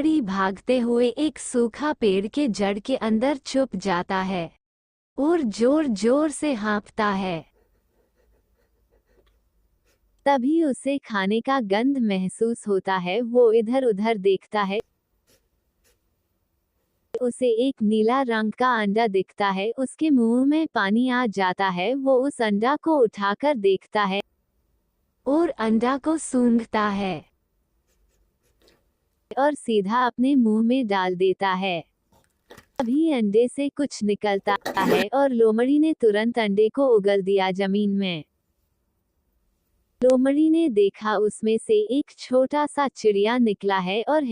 लोमड़ी भागते हुए एक सूखा पेड़ के जड़ के अंदर छुप जाता है और जोर जोर से हाँफता है। तभी उसे खाने का गंध महसूस होता है। वो इधर उधर देखता है। उसे एक नीला रंग का अंडा दिखता है। उसके मुंह में पानी आ जाता है। वो उस अंडा को उठाकर देखता है और अंडा को सूंघता है और सीधा अपने मुंह में डाल देता है। अभी अंडे से कुछ निकलता है और लोमड़ी ने तुरंत अंडे को उगल दिया जमीन में। लोमड़ी ने देखा उसमें से एक छोटा सा चिड़िया निकला है और